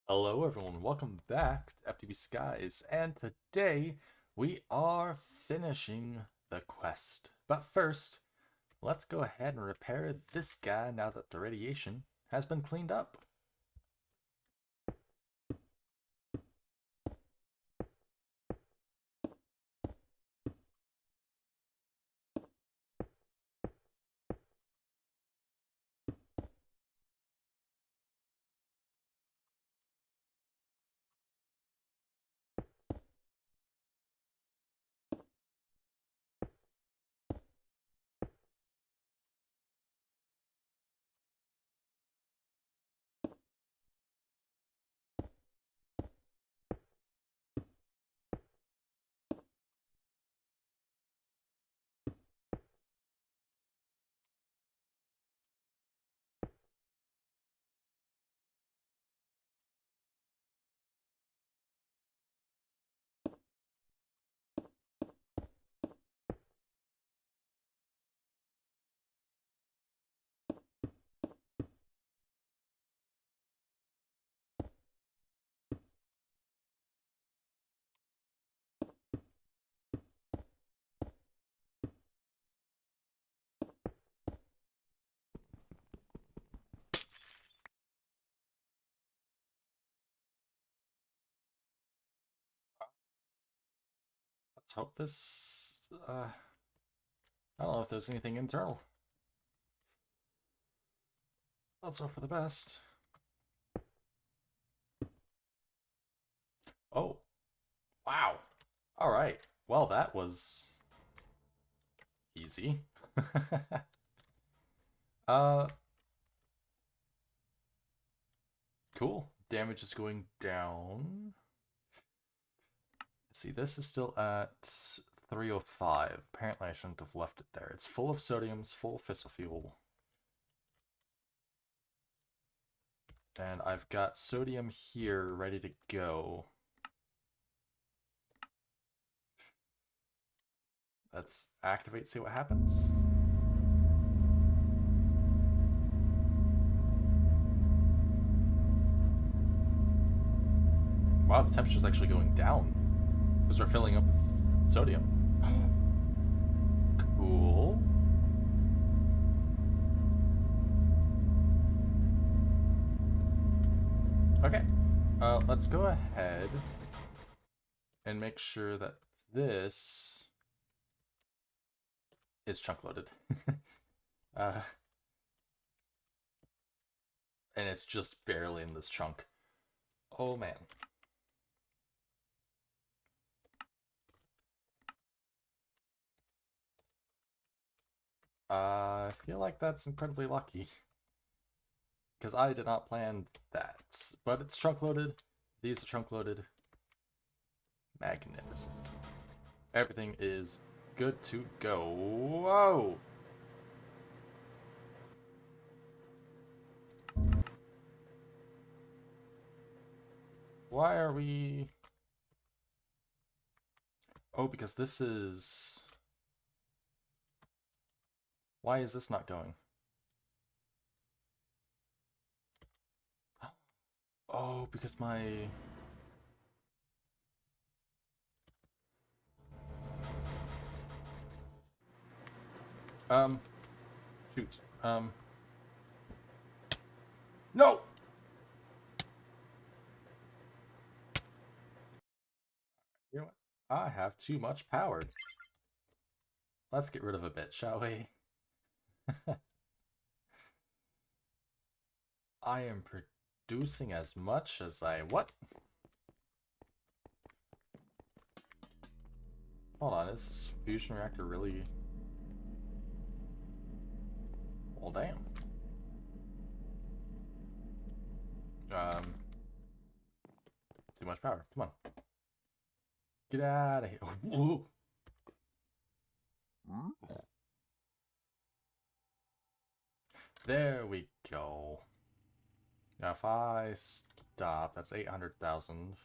Hello everyone, welcome back to FTB Skies, and today we are finishing the quest. But first, let's go ahead and repair this guy now that the radiation has been cleaned up. Let's hope this, I don't know if there's anything internal. Let's hope for the best. Oh, wow. Alright, well that was easy. uh, cool. Damage is going down. See, this is still at 305. Apparently I shouldn't have left it there. It's full of sodium, it's full of fissile fuel. And I've got sodium here ready to go. Let's activate, see what happens. Wow, the temperature's actually going down. Because we're filling up with sodium. Cool. Okay. Let's go ahead and make sure that this is chunk loaded. And it's just barely in this chunk. Oh man. I feel like that's incredibly lucky. Because I did not plan that. But it's chunk loaded. These are chunk loaded. Magnificent. Everything is good to go. Whoa! Why are we... Oh, because this is... Why is this not going? Oh, because my... Shoot. No! You know what? I have too much power. Let's get rid of a bit, shall we? I am producing as much as I... What? Hold on, is this fusion reactor really... Well, damn. Too much power. Come on. Get out of here. Ooh. There we go. Now if I stop, that's 800,000.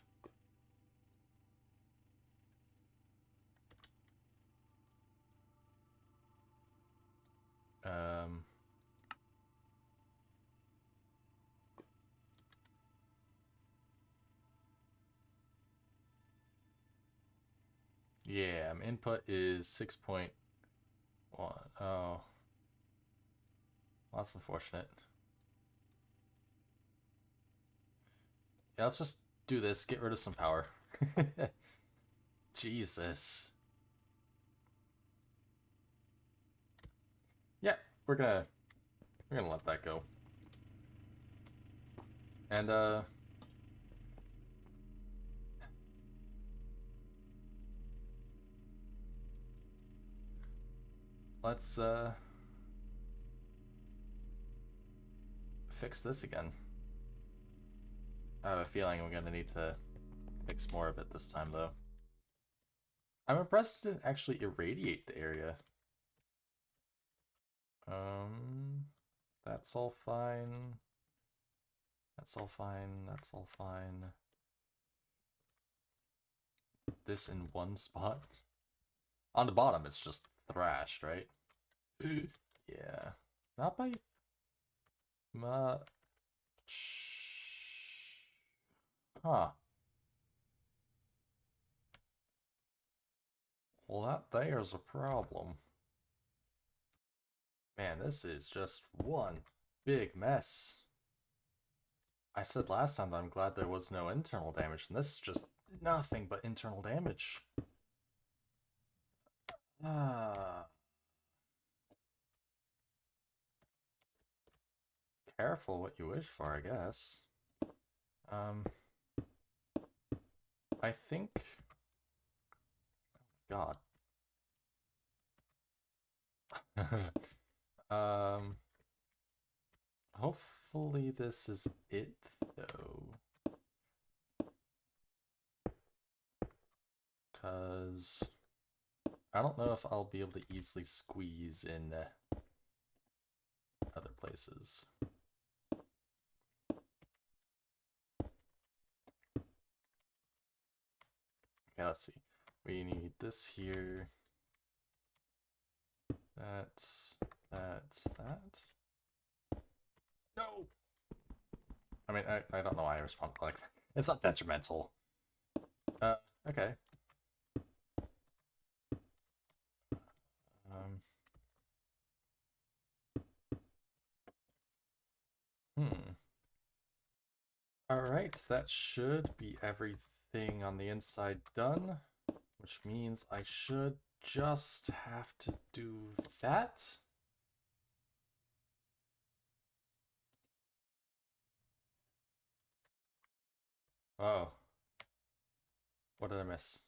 Um... Yeah, input is 6.1. Oh. That's unfortunate. Yeah, let's just do this. Get rid of some power. Jesus. Yeah, we're gonna let that go. And let's fix this again. I have a feeling we're gonna need to fix more of it this time though. I'm impressed it didn't actually irradiate the area. That's all fine. That's all fine. That's all fine. This in one spot. On the bottom, it's just thrashed, right? Yeah. Not by much. Huh. Well, that there's a problem. Man, this is just one big mess. I said last time that I'm glad there was no internal damage, and this is just nothing but internal damage. Careful what you wish for, I guess. I think... God. Hopefully this is it, though. Because I don't know if I'll be able to easily squeeze in other places. Okay, let's see. We need this here. That. No! I mean, I don't know why I respond like that. It's not detrimental. Okay. Alright, that should be everything on the inside done, which means I should just have to do that. Oh. What did I miss?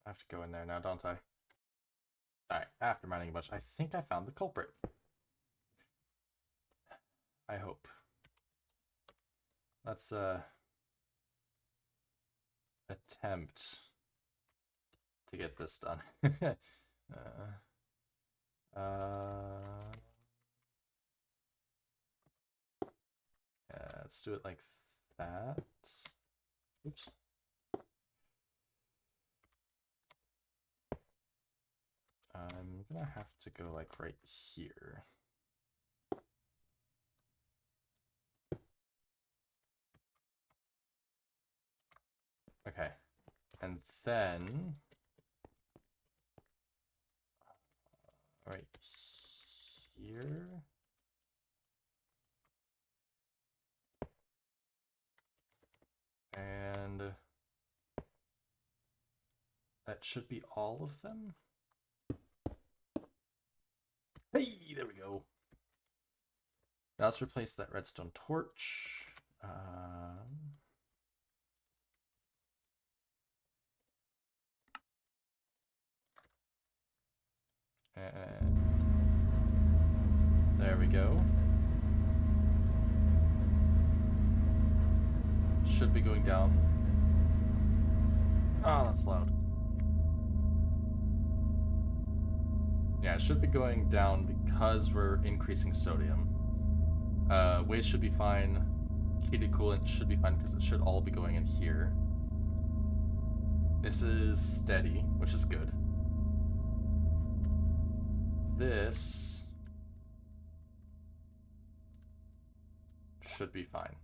I have to go in there now, don't I? Alright, after mining a bunch, I think I found the culprit. I hope. Let's, attempt to get this done. Let's do it like that. Oops. I'm gonna have to go like right here. Okay, and then right here. And that should be all of them. Hey, there we go. Now let's replace that redstone torch. And there we go. Should be going down. Oh, that's loud. Yeah, it should be going down because we're increasing sodium. Waste should be fine. heated coolant should be fine because it should all be going in here. This is steady, which is good. This should be fine.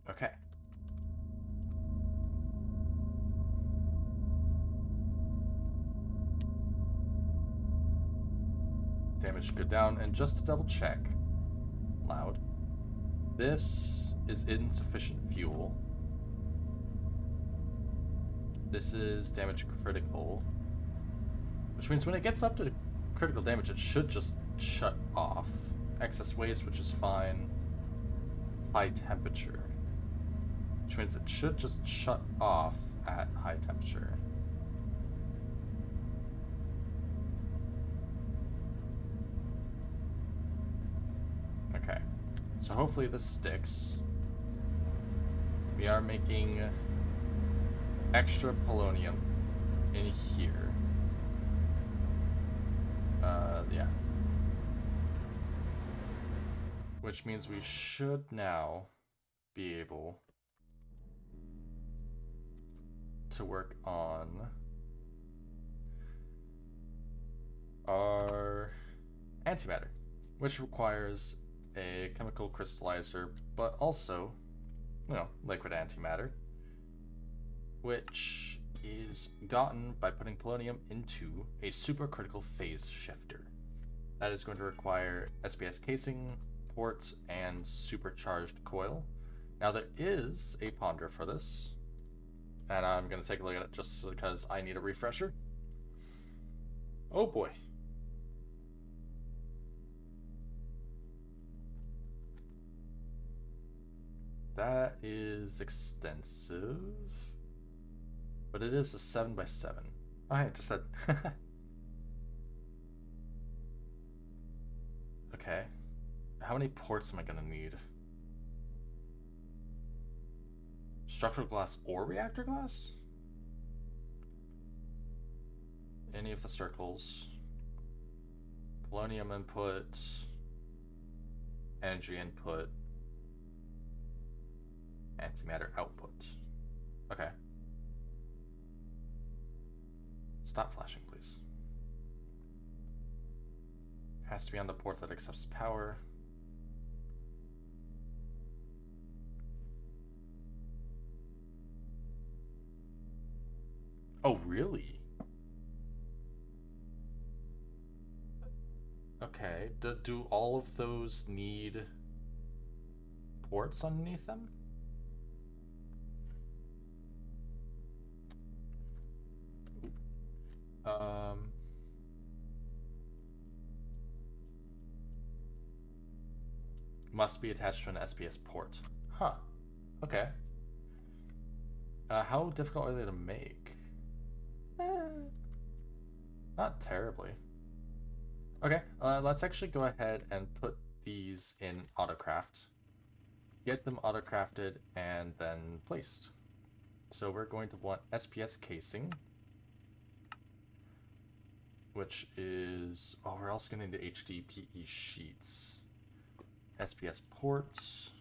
Okay. Damage should go down, and just to double check, loud, this is insufficient fuel. This is damage critical, which means when it gets up to critical damage, it should just shut off. Excess waste, which is fine. High temperature, which means it should just shut off at high temperature. Okay, so hopefully this sticks. We are making extra polonium in here. Yeah. Which means we should now be able to work on our antimatter, which requires a chemical crystallizer, but also, you know, liquid antimatter, which is gotten by putting polonium into a supercritical phase shifter. That is going to require SPS casing, ports, and supercharged coil. Now there is a ponder for this, and I'm going to take a look at it just because I need a refresher. Oh boy. That is extensive, but it is a 7x7. Oh, I just said. Okay. How many ports am I gonna need? Structural glass or reactor glass? Any of the circles. Polonium input. Energy input. Antimatter output. Okay. Stop flashing, please. Has to be on the port that accepts power. Oh, really? Okay. Do all of those need ports underneath them? Must be attached to an SPS port. Huh. Okay. How difficult are they to make? Not terribly. Okay, let's actually go ahead and put these in autocraft. Get them autocrafted and then placed. So we're going to want SPS casing, which is... oh, we're also going to need HDPE sheets. SPS ports,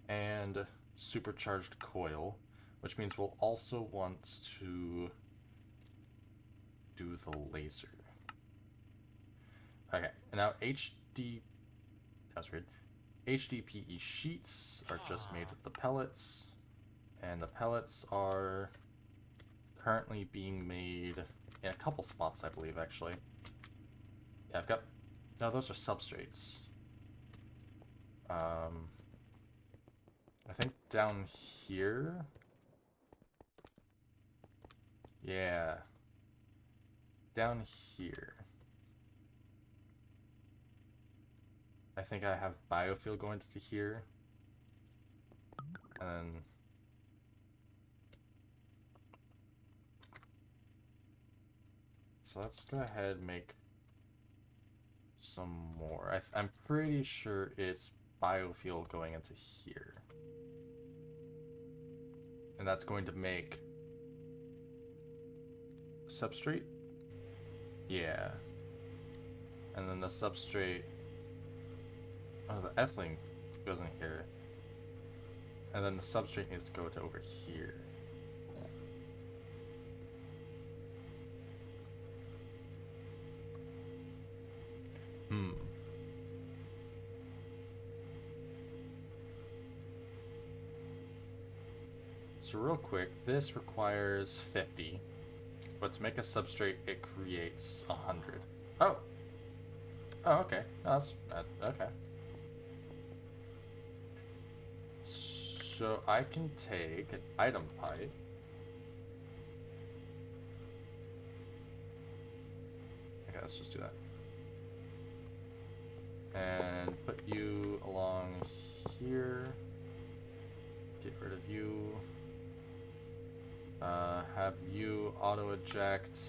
and supercharged coil, which means we'll also want to do the laser. Okay, and now that's weird. HDPE sheets are just made with the pellets, and the pellets are currently being made in a couple spots, I believe, actually. Yeah, I've got... no, those are substrates. I think down here. Yeah. Down here. I think I have biofuel going to here. And then... so let's go ahead and make some more. I'm pretty sure it's biofuel going into here. And that's going to make substrate? Yeah. And then the substrate Oh, the ethylene goes in here. And then the substrate needs to go to over here. Hmm. So real quick, this requires 50. But to make a substrate, it creates 100. Oh! Oh, okay. No, that's... okay. So I can take an item pipe. Okay, let's just do that. And put you along here. Get rid of you. Have you auto-eject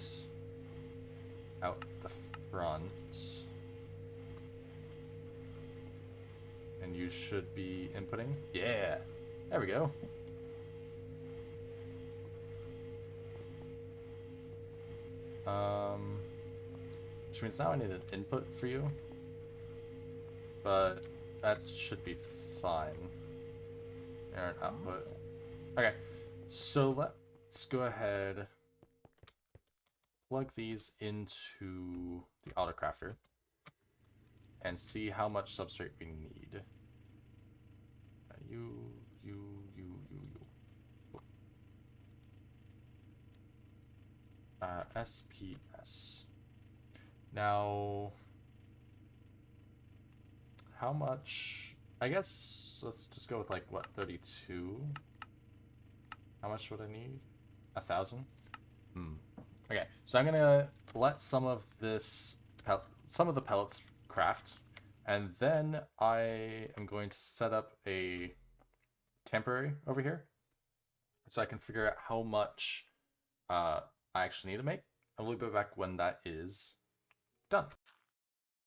out the front. And you should be inputting. Yeah! There we go. Which means now I need an input for you. But that should be fine. Or an output. Okay, so let's go ahead, plug these into the autocrafter and see how much substrate we need. You. SPS. Now, how much? I guess let's just go with like what, 32? How much would I need? 1,000? Okay, so I'm gonna let some of the pellets craft, and then I am going to set up a temporary over here, so I can figure out how much I actually need to make. I'll be back when that is done.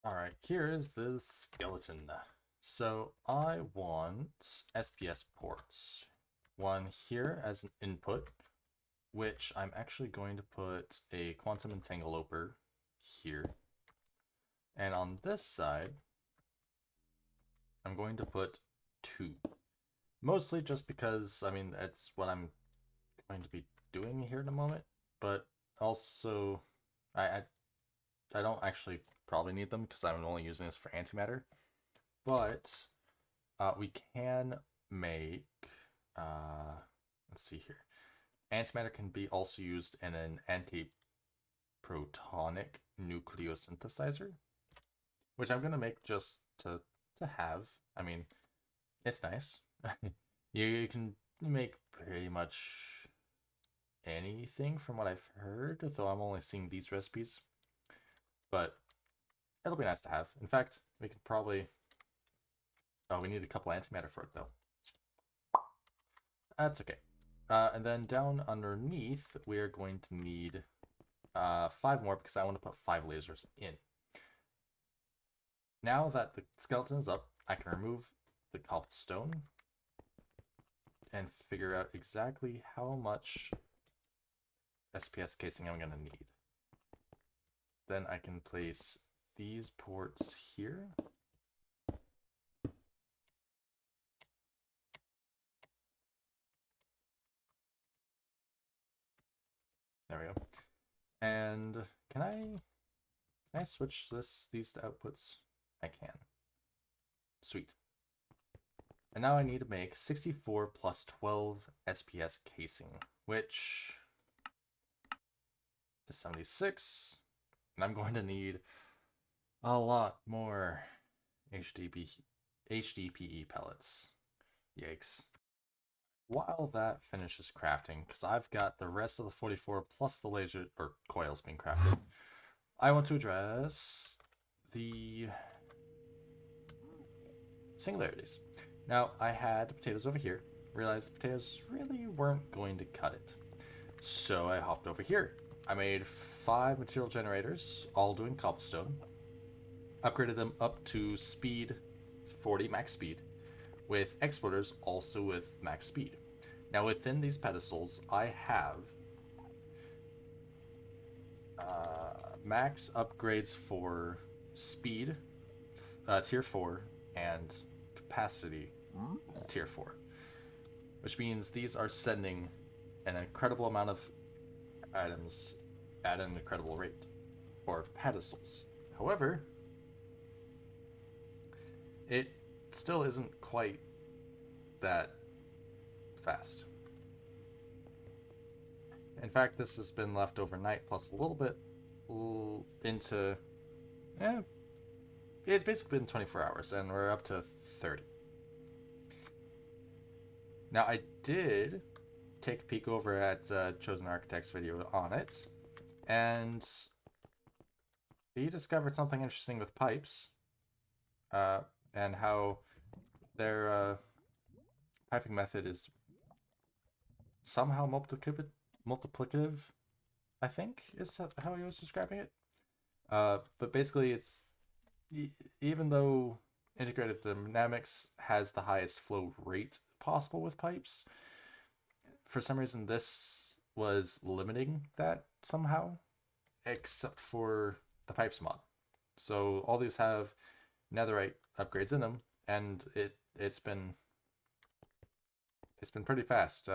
Alright, here is the skeleton. So I want SPS ports. One here as an input, which I'm actually going to put a quantum entangloper here. And on this side, I'm going to put 2. Mostly just because, I mean, that's what I'm going to be doing here in a moment. But also, I don't actually probably need them because I'm only using this for antimatter. But we can make, let's see here. Antimatter can be also used in an antiprotonic nucleosynthesizer, which I'm going to make just to have. I mean, it's nice. You can make pretty much anything from what I've heard, though I'm only seeing these recipes. But it'll be nice to have. In fact, we could probably... Oh, we need a couple antimatter for it, though. That's okay. And then down underneath, we're going to need 5 more because I want to put 5 lasers in. Now that the skeleton is up, I can remove the cobblestone and figure out exactly how much SPS casing I'm going to need. Then I can place these ports here. There we go. And can I switch these to outputs? I can. Sweet. And now I need to make 64 plus 12 SPS casing, which is 76. And I'm going to need a lot more HDPE pellets. Yikes. While that finishes crafting, because I've got the rest of the 44 plus the laser or coils being crafted, I want to address the singularities. Now, I had potatoes over here, realized the potatoes really weren't going to cut it. So I hopped over here. I made 5 material generators, all doing cobblestone, upgraded them up to speed 40 max speed, with exporters also with max speed. Now within these pedestals, I have max upgrades for speed, tier 4, and capacity tier 4, which means these are sending an incredible amount of items at an incredible rate, or pedestals. However, it still isn't quite that fast. In fact, this has been left overnight plus a little bit into, it's basically been 24 hours and we're up to 30. Now I did take a peek over at Chosen Architect's video on it, and he discovered something interesting with pipes, and how their piping method is somehow multiplicative, I think is how he was describing it. But basically, it's even though integrated dynamics has the highest flow rate possible with pipes, for some reason this was limiting that somehow, except for the pipes mod. So all these have netherite upgrades in them, and it's been pretty fast.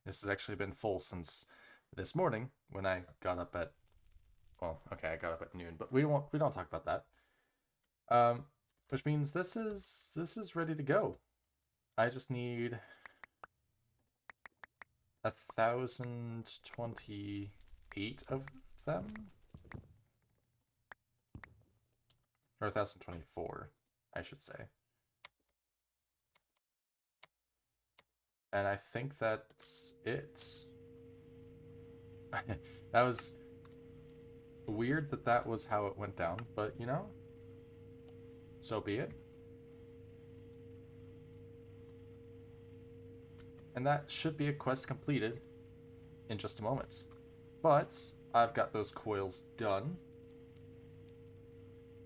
This has actually been full since this morning when I got up at, well, okay, I got up at noon, but we don't talk about that. Which means this is ready to go. I just need 1,028 of them, or 1,024, I should say. And I think that's it. That was weird that was how it went down, but you know, so be it. And that should be a quest completed in just a moment. But I've got those coils done,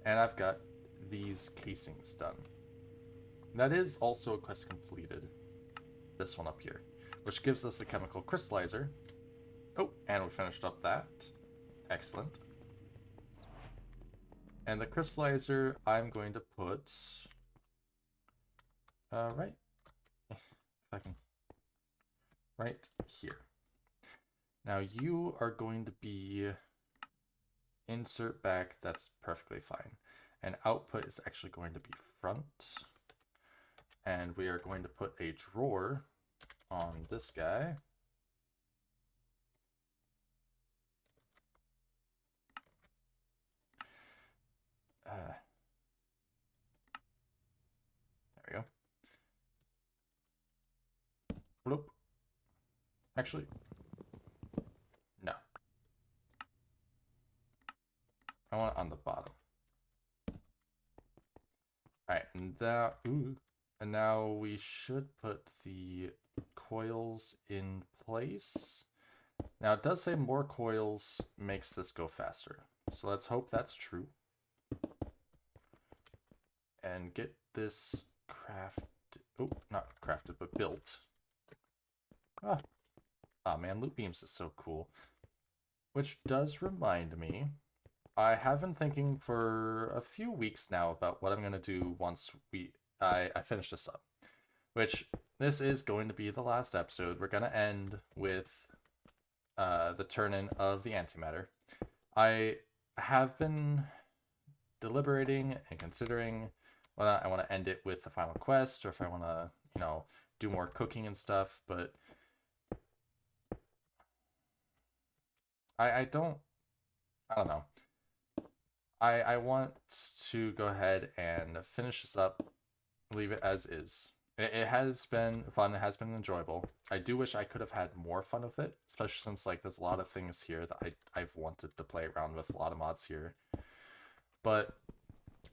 and I've got these casings done. That is also a quest completed. This one up here, which gives us a chemical crystallizer. Oh, and we finished up that. Excellent. And the crystallizer I'm going to put right, if I can, right here. Now you are going to be insert back, that's perfectly fine. And output is actually going to be front. And we are going to put a drawer on this guy. There we go. Bloop. Actually, no. I want it on the bottom. Alright, and that, and now we should put the coils in place. Now it does say more coils makes this go faster. So let's hope that's true. And get this not crafted, but built. Ah, man, loop beams is so cool. Which does remind me, I have been thinking for a few weeks now about what I'm going to do once I finish this up. Which, this is going to be the last episode. We're going to end with the turn-in of the antimatter. I have been deliberating and considering whether I want to end it with the final quest, or if I want to, you know, do more cooking and stuff, but I don't know. I want to go ahead and finish this up, leave it as is. It has been fun, it has been enjoyable. I do wish I could have had more fun with it, especially since like there's a lot of things here that I've wanted to play around with, a lot of mods here. But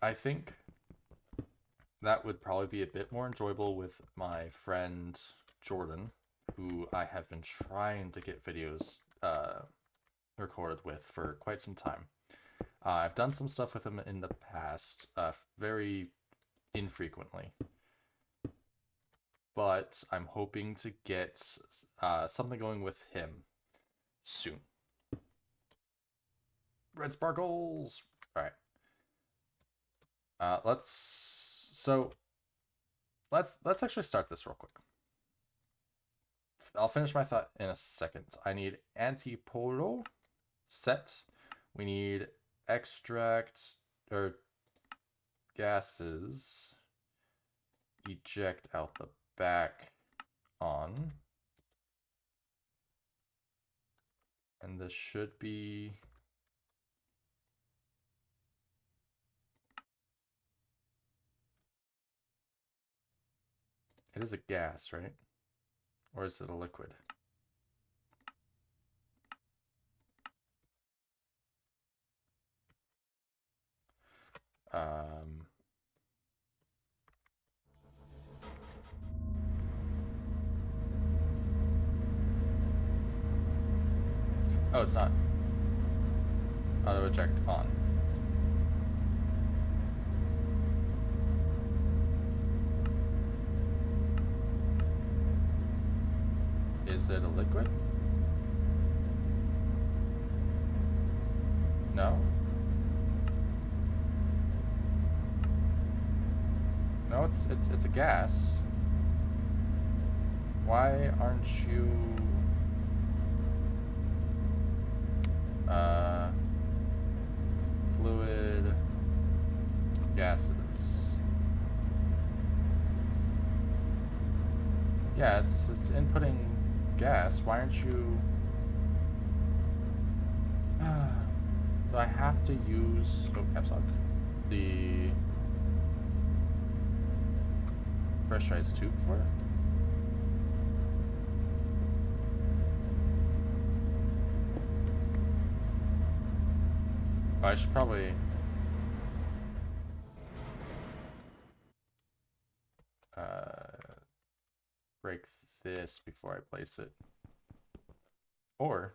I think that would probably be a bit more enjoyable with my friend Jordan, who I have been trying to get videos recorded with for quite some time. I've done some stuff with him in the past, very infrequently. But I'm hoping to get something going with him soon. Red sparkles! Alright. Let's actually start this real quick. I'll finish my thought in a second. I need antipolo set. We need extract or gases eject out the back on. And this should be it is a gas, right? Or is it a liquid? Oh, it's not. Auto eject on. Is it a liquid? No. No, it's a gas. Why aren't you fluid gases? Yeah, it's inputting gas. Why aren't you do I have to use caps lock the pressurized tube for it? I should probably break this before I place it. Or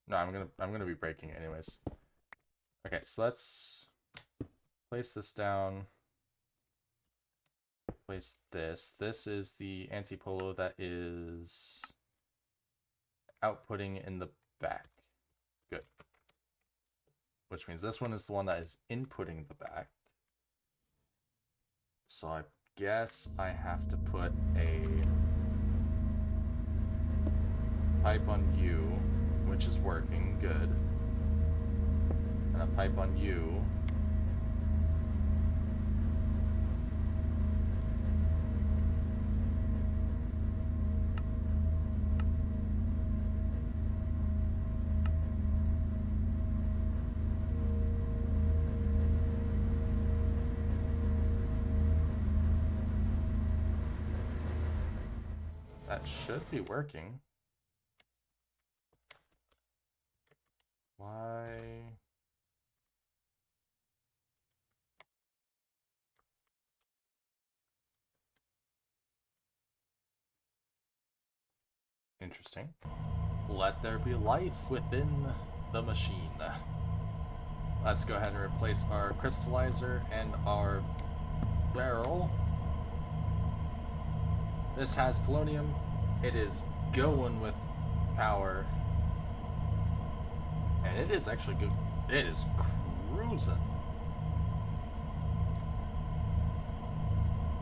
no, I'm gonna be breaking it anyways. Okay, so let's place this down. Place this. This is the antipolo that is outputting in the back. Good. Which means this one is the one that is inputting the back. So I guess I have to put a pipe on U, which is working good, and a pipe on U. That should be working. Why? Interesting. Let there be life within the machine. Let's go ahead and replace our crystallizer and our barrel. This has polonium. It is going with power. And it is actually good. It is cruising.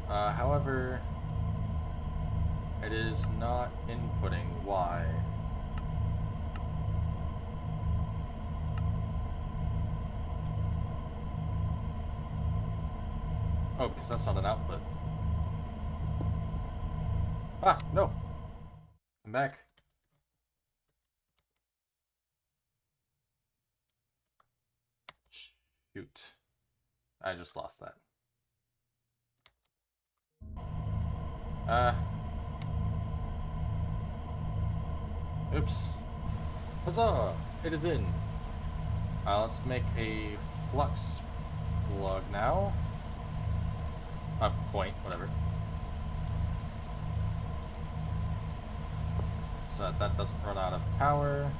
However, it is not inputting. Why? Oh, because that's not an output. Ah, no. I'm back. Shoot. I just lost that. Oops. Huzzah! It is in. Let's make a flux plug now. Point, whatever. So that doesn't run out of power.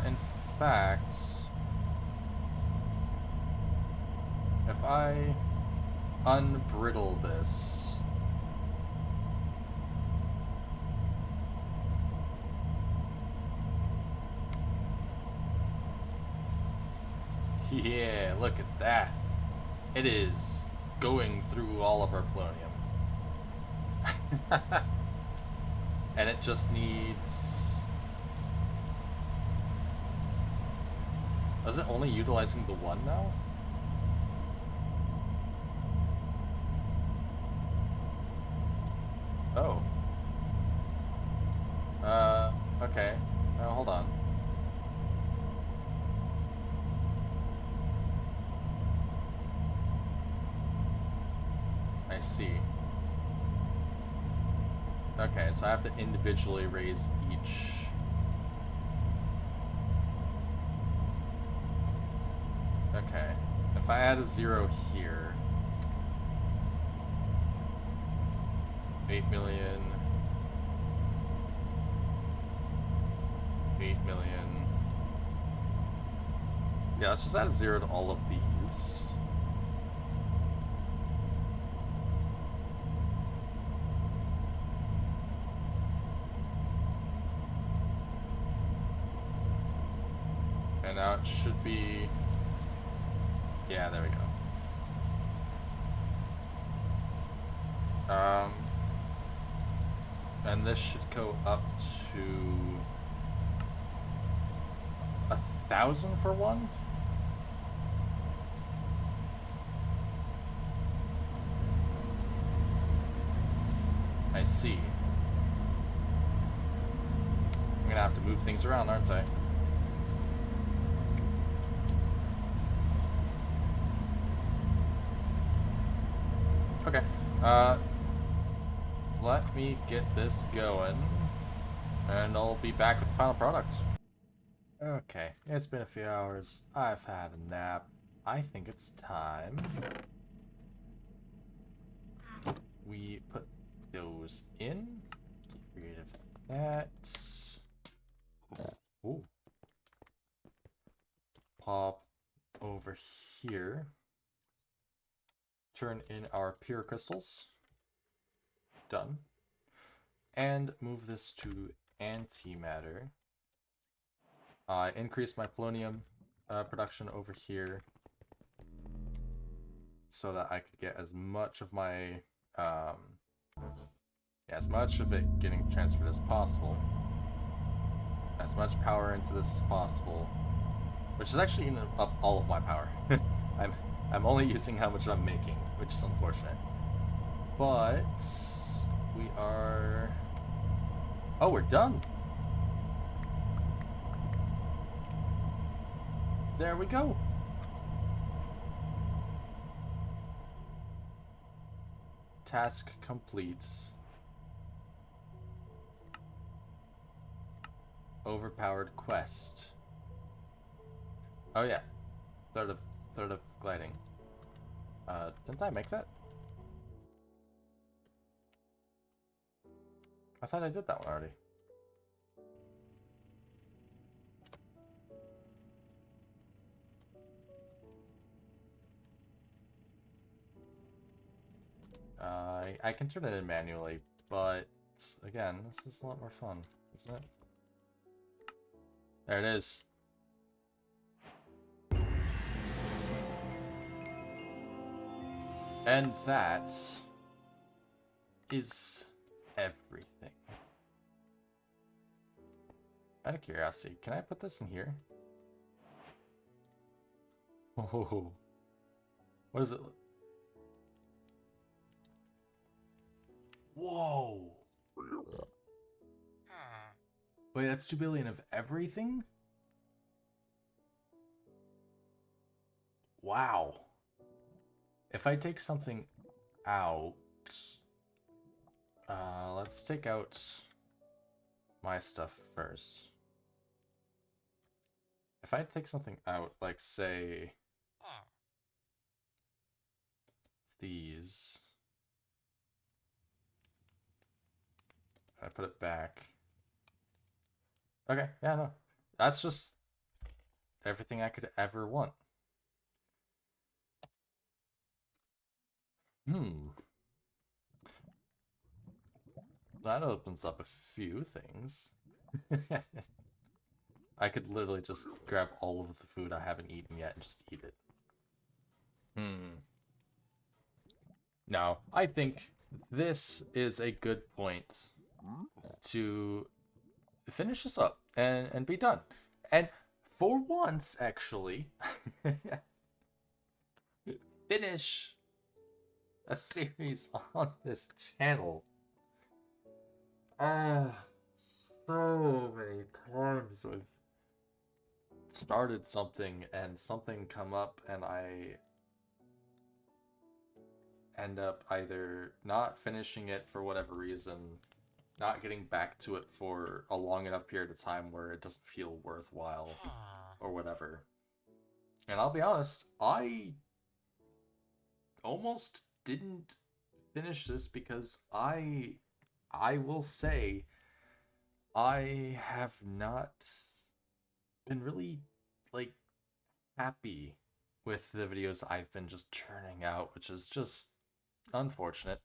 In fact, if I unbrittle this, yeah, look at that. It is going through all of our polonium. And it just needs... Is it only utilizing the one now? Oh. Okay. Now hold on. I see. Okay, so I have to individually raise each. Okay. If I add a 0 here... 8 million... 8 million... Yeah, let's just add a 0 to all of these. And now it should be... Yeah, there we go. And this should go up to 1,000 for one? I see. I'm gonna have to move things around, aren't I? Okay. Let me get this going, and I'll be back with the final product. Okay, it's been a few hours. I've had a nap. I think it's time we put those in. Get rid of that. Ooh. Pop over here. Turn in our pure crystals. Done. And move this to antimatter. Increase my polonium production over here so that I could get as much of my as much of it getting transferred as possible, as much power into this as possible, which is actually eating up all of my power. I'm only using how much I'm making, which is unfortunate. But we are... Oh, we're done. There we go. Task complete. Overpowered quest. Oh yeah. Third of gliding. Didn't I make that? I thought I did that one already. I can turn it in manually, but again, this is a lot more fun, isn't it? There it is. And that is everything. Out of curiosity, can I put this in here? Oh, what is it? Whoa! Wait, that's 2 billion of everything? Wow. If I take something out... let's take out my stuff first. If I take something out, like, say... these... I put it back. Okay, yeah, no. That's just everything I could ever want. That opens up a few things. I could literally just grab all of the food I haven't eaten yet and just eat it. Now, I think this is a good point to finish this up and be done. And for once, actually, finish a series on this channel. So many times we've started something and something come up and I end up either not finishing it for whatever reason, not getting back to it for a long enough period of time where it doesn't feel worthwhile or whatever. And I'll be honest, I almost didn't finish this because I will say I have not been really like happy with the videos I've been just churning out, which is just unfortunate.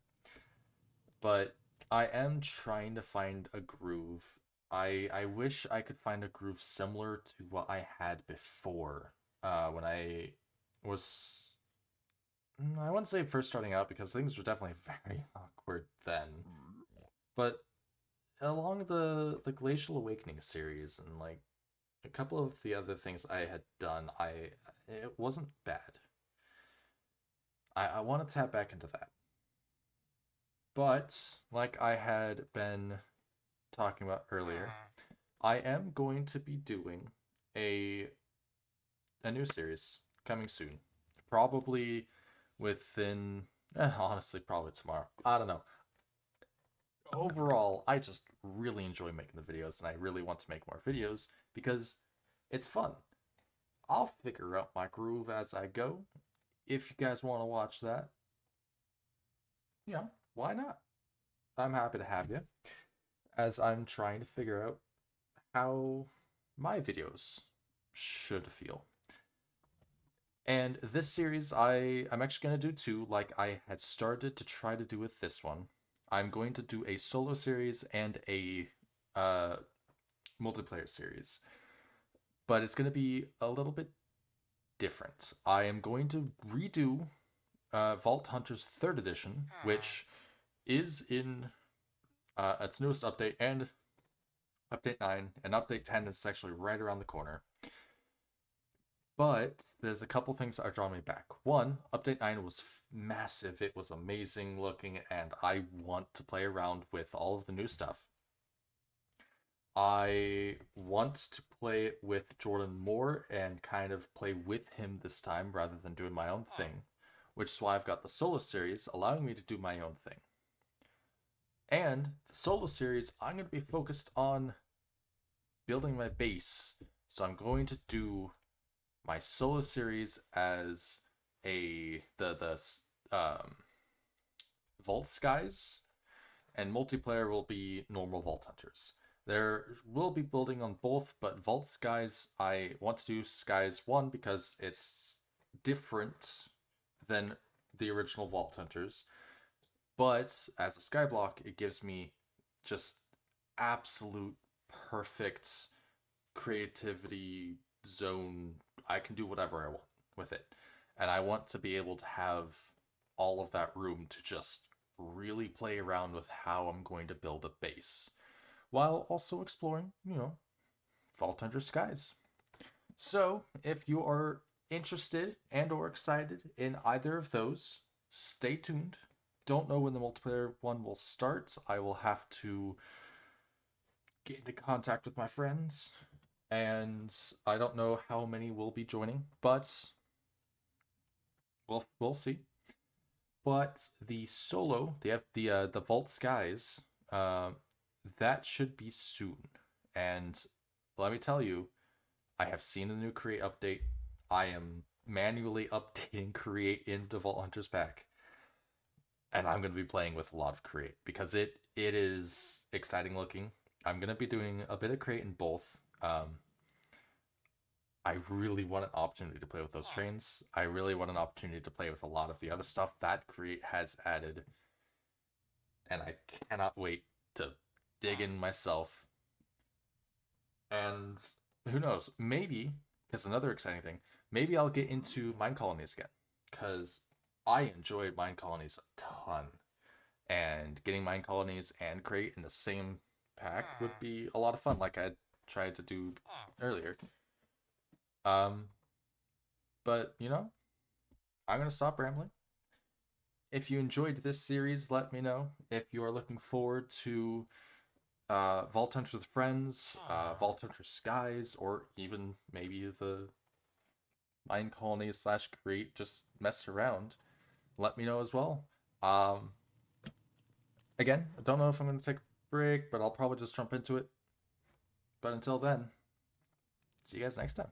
But I am trying to find a groove. I wish I could find a groove similar to what I had before, when I was, I wouldn't say first starting out because things were definitely very awkward then. But along the Glacial Awakening series and like a couple of the other things I had done, it wasn't bad. I want to tap back into that. But like I had been talking about earlier, I am going to be doing a new series coming soon. Probably within honestly probably tomorrow. I don't know. Overall, I just really enjoy making the videos and I really want to make more videos because it's fun. I'll figure out my groove as I go. If you guys want to watch that, why not? I'm happy to have you as I'm trying to figure out how my videos should feel. And this series, I'm actually going to do two, like I had started to try to do with this one. I'm going to do a solo series and a multiplayer series. But it's going to be a little bit different. I am going to redo Vault Hunters 3rd Edition, which is in its newest update, and Update 9, and Update 10 is actually right around the corner. But there's a couple things that are drawing me back. One, Update 9 was massive, it was amazing looking, and I want to play around with all of the new stuff. I want to play with Jordan more and kind of play with him this time rather than doing my own thing, which is why I've got the solo series allowing me to do my own thing. And the solo series, I'm going to be focused on building my base. So I'm going to do my solo series as the Vault Skies, and multiplayer will be normal Vault Hunters. There will be building on both, but Vault Skies, I want to do Skies 1 because it's different than the original Vault Hunters. But as a skyblock, it gives me just absolute perfect creativity zone. I can do whatever I want with it. And I want to be able to have all of that room to just really play around with how I'm going to build a base while also exploring, Vault Hunter Skies. So, if you are interested and or excited in either of those, stay tuned. Don't know when the multiplayer one will start. I will have to get into contact with my friends, and I don't know how many will be joining, but we'll see. But the solo, the Vault Skies, that should be soon. And let me tell you, I have seen the new Create update. I am manually updating Create into Vault Hunters pack. And I'm going to be playing with a lot of Create because it is exciting looking. I'm going to be doing a bit of Create in both. I really want an opportunity to play with those trains. I really want an opportunity to play with a lot of the other stuff that Create has added. And I cannot wait to dig in myself. And who knows, maybe, because another exciting thing, maybe I'll get into mine colonies again. Because I enjoyed mine colonies a ton, and getting mine colonies and crate in the same pack would be a lot of fun, like I tried to do earlier. Um, but I'm gonna stop rambling. If you enjoyed this series, let me know. If you are looking forward to Vault Hunter with Friends, Vault Hunter Skies, or even maybe the Mine Colony slash Create just mess around, let me know as well. Um, Again, I don't know if I'm going to take a break, but I'll probably just jump into it. But until then, see you guys next time.